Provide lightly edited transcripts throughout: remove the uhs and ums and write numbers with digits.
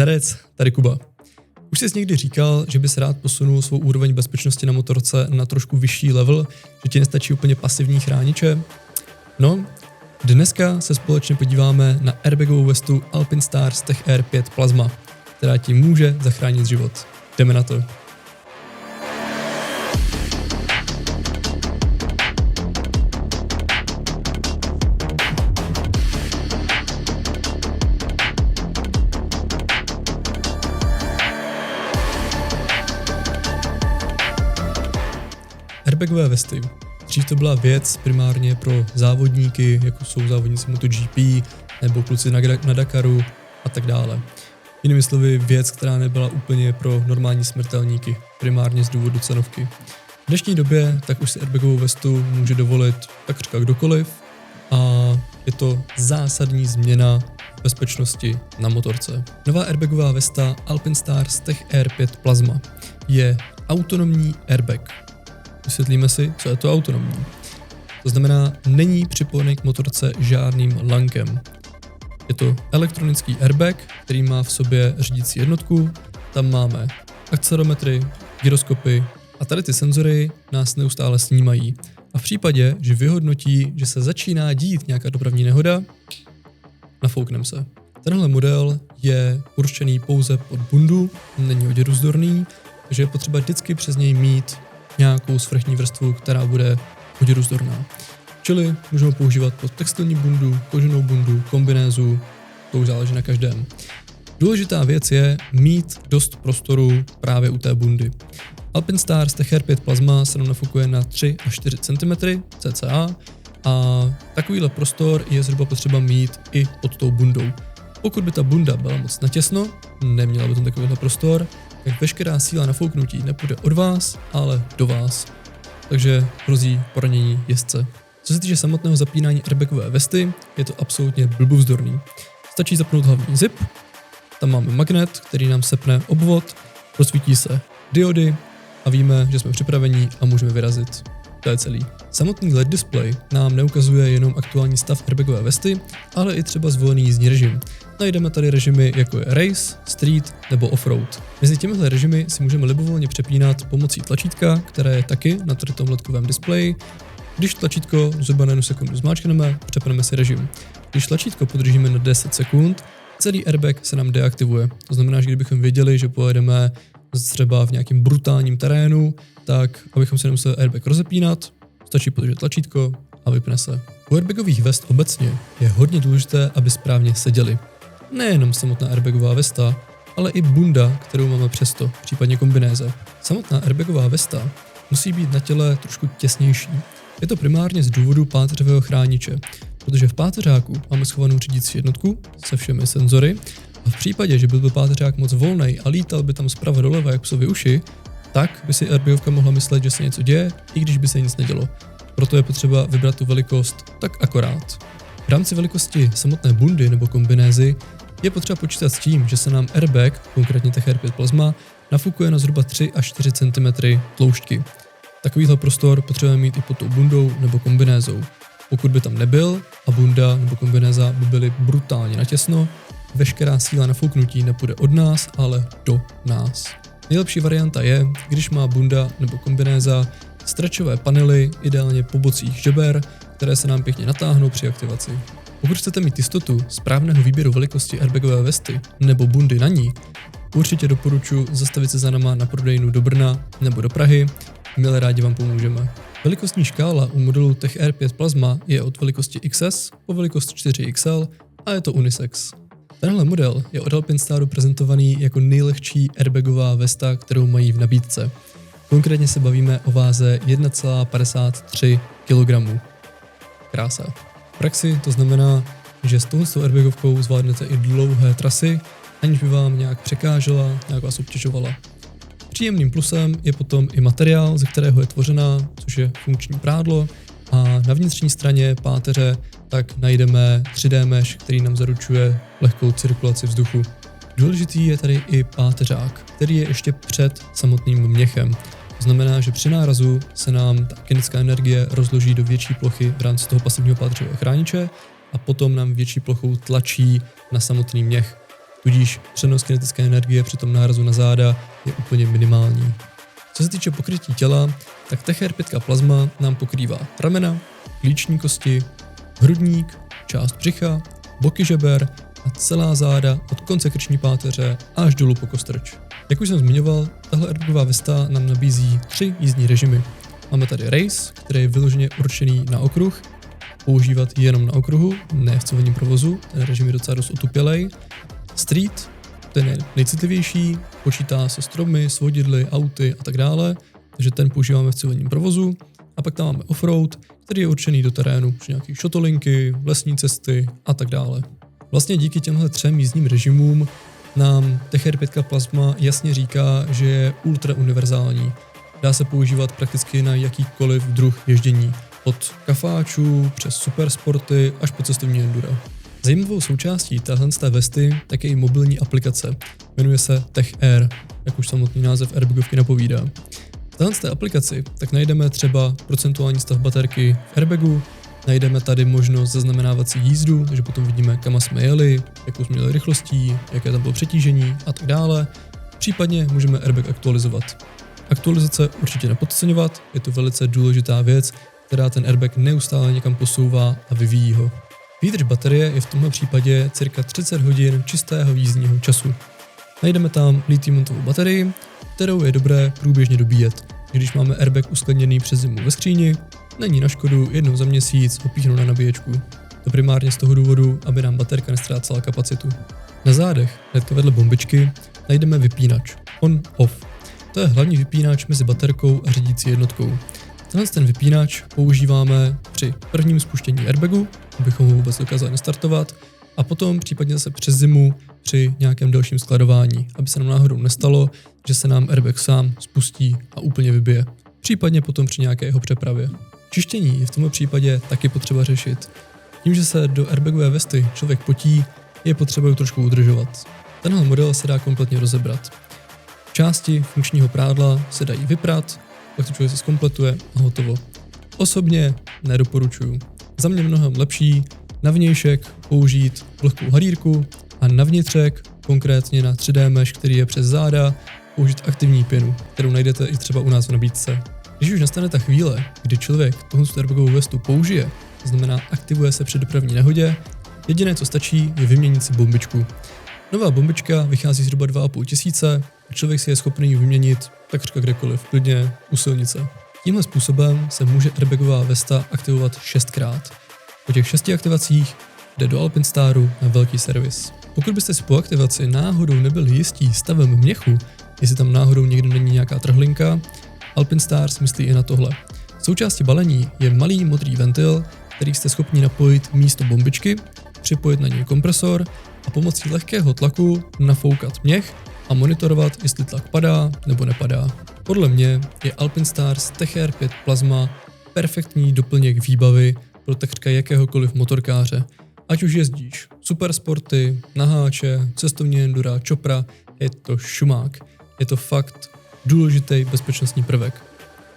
Zdarec, tady Kuba. Už jsi někdy říkal, že bys rád posunul svou úroveň bezpečnosti na motorce na trošku vyšší level, že ti nestačí úplně pasivní chrániče? No, dneska se společně podíváme na airbagovou vestu Alpinestars Tech Air 5 Plasma, která ti může zachránit život. Jdeme na to. Airbagové vesty. Dřív to byla věc primárně pro závodníky, jako jsou závodníci MotoGP nebo kluci na Dakaru a tak dále. Jinými slovy věc, která nebyla úplně pro normální smrtelníky, primárně z důvodu cenovky. V dnešní době tak už si airbagovou vestu může dovolit takřka kdokoliv a je to zásadní změna bezpečnosti na motorce. Nová airbagová vesta Alpinestars Tech Air 5 Plasma je autonomní airbag. Vysvětlíme si, co je to autonomní. To znamená, není připojený k motorce žádným lankem. Je to elektronický airbag, který má v sobě řídící jednotku, tam máme akcelerometry, gyroskopy a tady ty senzory nás neustále snímají. A v případě, že vyhodnotí, že se začíná dít nějaká dopravní nehoda, nafoukneme se. Tenhle model je určený pouze pod bundu, není hodně rozdorný, takže je potřeba vždycky přes něj mít nějakou svrchní vrstvu, která bude hodně rozdorná. Čili můžeme používat pod textilní bundu, koženou bundu, kombinézu, to už záleží na každém. Důležitá věc je mít dost prostoru právě u té bundy. Alpinestars Tech Air 5 Plasma se nám nafukuje na 3 až 4 cm cca a takovýhle prostor je zhruba potřeba mít i pod tou bundou. Pokud by ta bunda byla moc natěsno, neměla by tam takovýhle prostor, tak veškerá síla nafouknutí nepůjde od vás, ale do vás. Takže hrozí poranění jezdce. Co se týče samotného zapínání airbagové vesty, je to absolutně blbůvzdorný. Stačí zapnout hlavní zip, tam máme magnet, který nám sepne obvod, rozsvítí se diody a víme, že jsme připraveni a můžeme vyrazit. To je celý. Samotný LED display nám neukazuje jenom aktuální stav airbagové vesty, ale i třeba zvolený jízdní režim. Najdeme tady režimy jako je Race, Street nebo Offroad. Mezi těmihle režimy si můžeme libovolně přepínat pomocí tlačítka, které je taky na tom ledkovém displeji. Když tlačítko zhruba na 1 sekundu zmáčkneme, přepneme si režim. Když tlačítko podržíme na 10 sekund, celý airbag se nám deaktivuje. To znamená, že kdybychom věděli, že pojedeme třeba v nějakém brutálním terénu, tak abychom se nemuseli airbag rozepínat, stačí podržet tlačítko a vypne se. U airbagových vest obecně je hodně důležité, aby správně seděly. Nejenom samotná airbagová vesta, ale i bunda, kterou máme přesto, případně kombinéze. Samotná airbagová vesta musí být na těle trošku těsnější. Je to primárně z důvodu páteřového chrániče, protože v páteřáku máme schovanou řídící jednotku se všemi senzory a v případě, že byl páteřák moc volnej a lítal by tam zprava doleva jak psovi uši, tak by si airbagovka mohla myslet, že se něco děje, i když by se nic nedělo. Proto je potřeba vybrat tu velikost tak akorát. V rámci velikosti samotné bundy nebo kombinézy je potřeba počítat s tím, že se nám airbag, konkrétně Tech Air 5 Plasma, nafukuje na zhruba 3 až 4 cm tloušťky. Takovýhle prostor potřebujeme mít i pod tou bundou nebo kombinézou. Pokud by tam nebyl a bunda nebo kombinéza by byly brutálně natěsno, veškerá síla nafouknutí nepůjde od nás, ale do nás. Nejlepší varianta je, když má bunda nebo kombinéza stretchové panely, ideálně po bocích žeber, které se nám pěkně natáhnou při aktivaci. Pokud chcete mít jistotu správného výběru velikosti airbagové vesty nebo bundy na ní, určitě doporučuji zastavit se za náma na prodejnu do Brna nebo do Prahy, milé rádi vám pomůžeme. Velikostní škála u modelu Tech Air 5 Plasma je od velikosti XS po velikost 4XL a je to unisex. Tenhle model je od Alpinestaru prezentovaný jako nejlehčí airbagová vesta, kterou mají v nabídce. Konkrétně se bavíme o váze 1,53 kg. Krása. V praxi to znamená, že s touto airbagovkou zvládnete i dlouhé trasy, aniž by vám nějak překážela, nějak vás obtěžovala. Příjemným plusem je potom i materiál, ze kterého je tvořená, což je funkční prádlo, a na vnitřní straně páteře tak najdeme 3D mesh, který nám zaručuje lehkou cirkulaci vzduchu. Důležitý je tady i páteřák, který je ještě před samotným měchem. To znamená, že při nárazu se nám ta kinetická energie rozloží do větší plochy v rámci toho pasivního páteřového chrániče a potom nám větší plochou tlačí na samotný měch. tudíž přenos kinetické energie při tom nárazu na záda je úplně minimální. Co se týče pokrytí těla, tak TechR5 plazma nám pokrývá ramena, klíční kosti, hrudník, část břicha, boky žeber a celá záda od konce krční páteře až dolů po kostrč. Jak už jsem zmiňoval, tahle airbagová vesta nám nabízí 3 jízdní režimy. Máme tady Race, který je vyloženě určený na okruh, používat jenom na okruhu, ne v civilním provozu, ten režim je docela dost otupělej. Street, ten je nejcitlivější, počítá se stromy, svodidly, auty a tak dále, takže ten používáme v civilním provozu. A pak tam máme offroad, který je určený do terénu, při nějakých šotolinky, lesní cesty a tak dále. Vlastně díky těmhle 3 jízdním režimům nám TechR5 plazma jasně říká, že je ultra univerzální. Dá se používat prakticky na jakýkoliv druh ježdění, od kafáčů přes supersporty až po cestovní enduro. Zajímavou součástí téhle vesty tak je i mobilní aplikace. Jmenuje se TechAir, jak už samotný název airbagovky napovídá. V téhle aplikaci tak najdeme třeba procentuální stav baterky v airbagu, najdeme tady možnost zaznamenávat si jízdu, takže potom vidíme, kam jsme jeli, jakou jsme měli rychlostí, jaké tam bylo přetížení a tak dále. Případně můžeme airbag aktualizovat. Aktualizace určitě nepodceňovat, je to velice důležitá věc, která ten airbag neustále někam posouvá a vyvíjí ho. Výdrž baterie je v tomhle případě cirka 30 hodin čistého jízdního času. Najdeme tam lithium-ionovou baterii, kterou je dobré průběžně dobíjet. Když máme airbag uskladněný přes zimu ve skříni, není na škodu jednou za měsíc ho píchnout na nabíječku. To primárně z toho důvodu, aby nám baterka nestrácela kapacitu. Na zádech, hnedka vedle bombičky, najdeme vypínač on-off. To je hlavní vypínač mezi baterkou a řídící jednotkou. Ten vypínač používáme při prvním spuštění airbagu, abychom ho vůbec dokázali nastartovat, a potom případně zase přes zimu při nějakém dalším skladování, aby se nám náhodou nestalo, že se nám airbag sám spustí a úplně vybije. Případně potom při nějaké jeho přepravě. Čištění je v tomto případě taky potřeba řešit. Tím, že se do airbagové vesty člověk potí, je potřeba ji trošku udržovat. Tenhle model se dá kompletně rozebrat. Části funkčního prádla se dají vyprat, pak to člověk se zkompletuje a hotovo. Osobně nedoporučuju. Za mě mnohem lepší na vnějšek použít vlhkou halírku a na vnitřek, konkrétně na 3D mesh, který je přes záda, použít aktivní pěnu, kterou najdete i třeba u nás v nabídce. Když už nastane ta chvíle, kdy člověk tuhle airbagovou vestu použije, to znamená aktivuje se při dopravní nehodě, jediné co stačí je vyměnit si bombičku. Nová bombička vychází zhruba 2,5 tisíce a člověk si je schopný ji vyměnit takřka kdekoliv, klidně u silnice. Tímhle způsobem se může airbagová vesta aktivovat 6krát. Po těch 6 aktivacích jde do Alpinstaru na velký servis. Pokud byste si po aktivaci náhodou nebyli jistí stavem měchu, jestli tam náhodou někde není nějaká trhlinka, Alpinstars myslí i na tohle. Součástí balení je malý modrý ventil, který jste schopni napojit místo bombičky, připojit na něj kompresor a pomocí lehkého tlaku nafoukat měch a monitorovat, jestli tlak padá nebo nepadá. Podle mě je Alpinstars TechR5 plazma perfektní doplněk výbavy pro takřka jakéhokoliv motorkáře. Ať už jezdíš supersporty, naháče, cestovní endura, čopra, je to šumák. Je to fakt důležitý bezpečnostní prvek.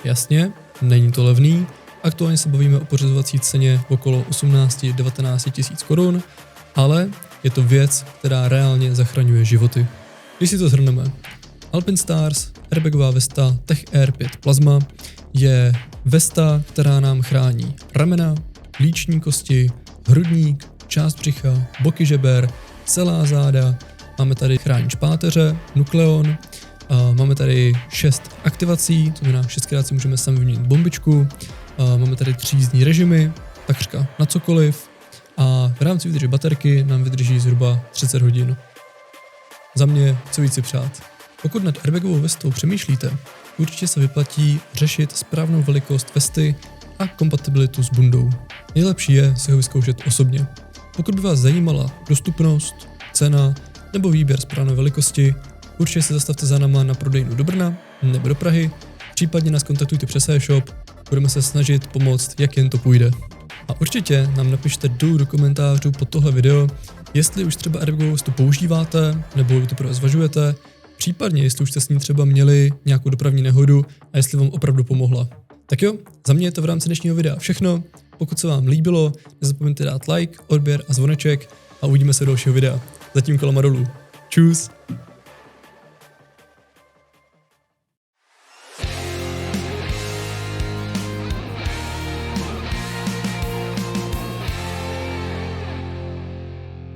Jasně, není to levný, aktuálně se bavíme o pořizovací ceně okolo 18-19 tisíc korun, ale je to věc, která reálně zachraňuje životy. Když si to shrneme, Alpinstars airbagová vesta TechR5 plazma je vesta, která nám chrání ramena, klíční kosti, hrudník, část břicha, boky žeber, celá záda, máme tady chránič páteře, nukleon, máme tady 6 aktivací, to znamená 6krát si můžeme sami vyměnit bombičku, máme tady 3 jízdní režimy, takřka na cokoliv, a v rámci výdrže baterky nám vydrží zhruba 30 hodin. Za mě co víc si přát. Pokud nad airbagovou vestou přemýšlíte, určitě se vyplatí řešit správnou velikost vesty a kompatibilitu s bundou. Nejlepší je si ho vyzkoušet osobně. Pokud by vás zajímala dostupnost, cena nebo výběr správné velikosti, určitě se zastavte za náma na prodejnu do Brna nebo do Prahy, případně nás kontaktujte přes e-shop, budeme se snažit pomoct, jak jen to půjde. A určitě nám napište dolů do komentářů pod tohle video, jestli už třeba airbagovou vestu používáte nebo ji teprve zvažujete, případně jestli už jste s ní třeba měli nějakou dopravní nehodu a jestli vám opravdu pomohla. Tak jo, za mě je to v rámci dnešního videa všechno. Pokud se vám líbilo, nezapomeňte dát like, odběr a zvoneček a uvidíme se u dalšího videa. Zatím kolama dolů. Čus.